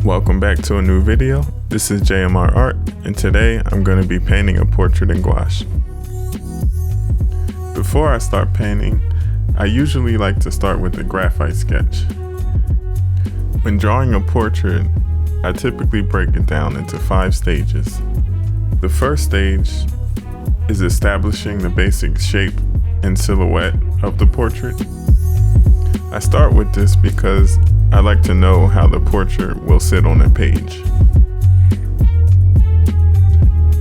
Welcome back to a new video. This is JMR Art, and today I'm going to be painting a portrait in gouache. Before I start painting, I usually like to start with the graphite sketch. When drawing a portrait, I typically break it down into 5 stages. The first stage is establishing the basic shape and silhouette of the portrait. I start with this because I like to know how the portrait will sit on a page.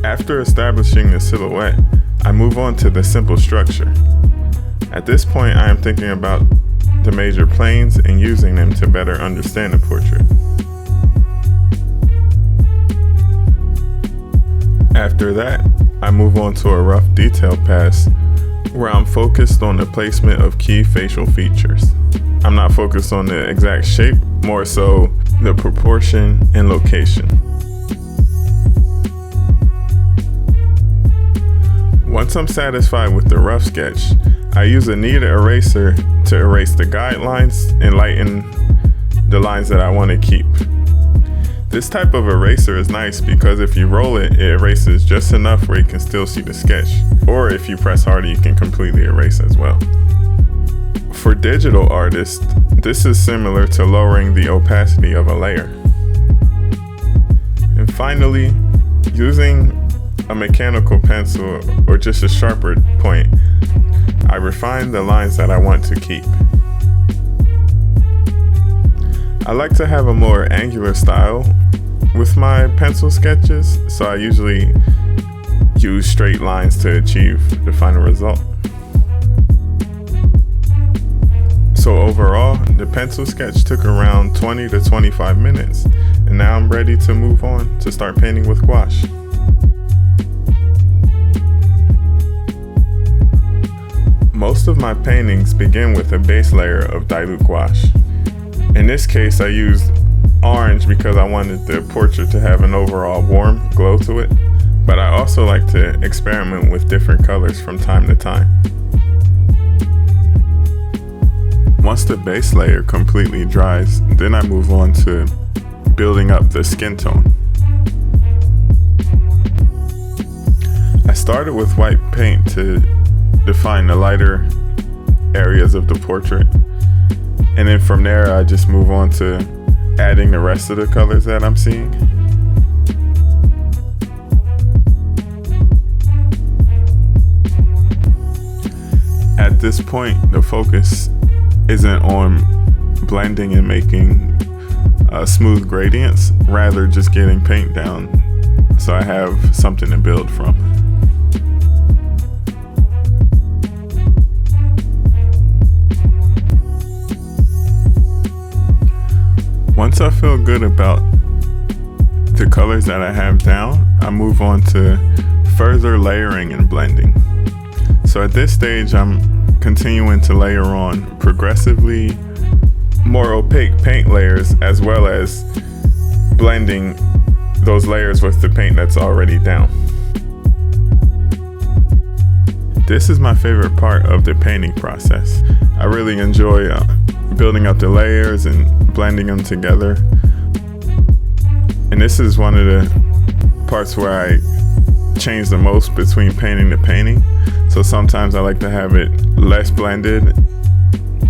After establishing the silhouette, I move on to the simple structure. At this point, I am thinking about the major planes and using them to better understand the portrait. After that, I move on to a rough detail pass where I'm focused on the placement of key facial features. I'm not focused on the exact shape, more so the proportion and location. Once I'm satisfied with the rough sketch, I use a kneaded eraser to erase the guidelines and lighten the lines that I want to keep. This type of eraser is nice because if you roll it, it erases just enough where you can still see the sketch. Or if you press harder, you can completely erase as well. For digital artists, this is similar to lowering the opacity of a layer. And finally, using a mechanical pencil or just a sharper point, I refine the lines that I want to keep. I like to have a more angular style with my pencil sketches, so I usually use straight lines to achieve the final result. So overall, the pencil sketch took around 20 to 25 minutes, and now I'm ready to move on to start painting with gouache. Most of my paintings begin with a base layer of dilute gouache. In this case, I used orange because I wanted the portrait to have an overall warm glow to it, but I also like to experiment with different colors from time to time. Once the base layer completely dries, then I move on to building up the skin tone. I started with white paint to define the lighter areas of the portrait, and then from there I just move on to adding the rest of the colors that I'm seeing. At this point, the focus isn't on blending and making smooth gradients, rather just getting paint down so I have something to build from. Once I feel good about the colors that I have down, I move on to further layering and blending. So at this stage, I'm continuing to layer on progressively more opaque paint layers, as well as blending those layers with the paint that's already down. This is my favorite part of the painting process. I really enjoy building up the layers and blending them together. And this is one of the parts where I change the most between painting to painting. So sometimes I like to have it less blended.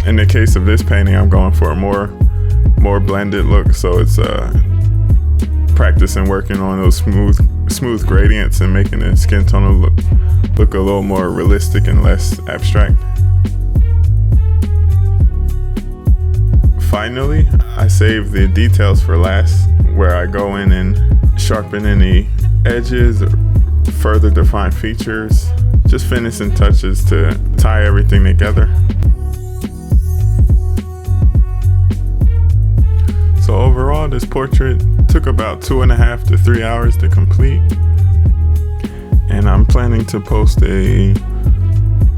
In the case of this painting, I'm going for a more blended look. So it's practicing working on those smooth gradients and making the skin tone look a little more realistic and less abstract. Finally, I save the details for last, where I go in and sharpen any edges, further define features, just finishing touches to tie everything together. So this portrait took about 2.5 to 3 hours to complete. And I'm planning to post a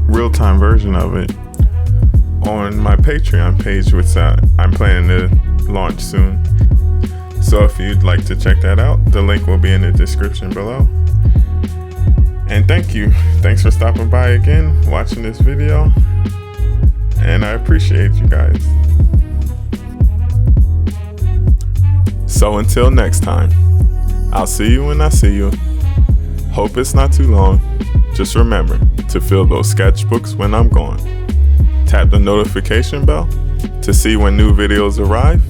real-time version of it on my Patreon page, which I'm planning to launch soon. So if you'd like to check that out, the link will be in the description below. And thank you. Thanks for stopping by again, watching this video. And I appreciate you guys. So until next time, I'll see you when I see you. Hope it's not too long. Just remember to fill those sketchbooks when I'm gone. Tap the notification bell to see when new videos arrive.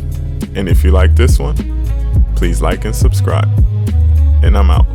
And if you like this one, please like and subscribe. And I'm out.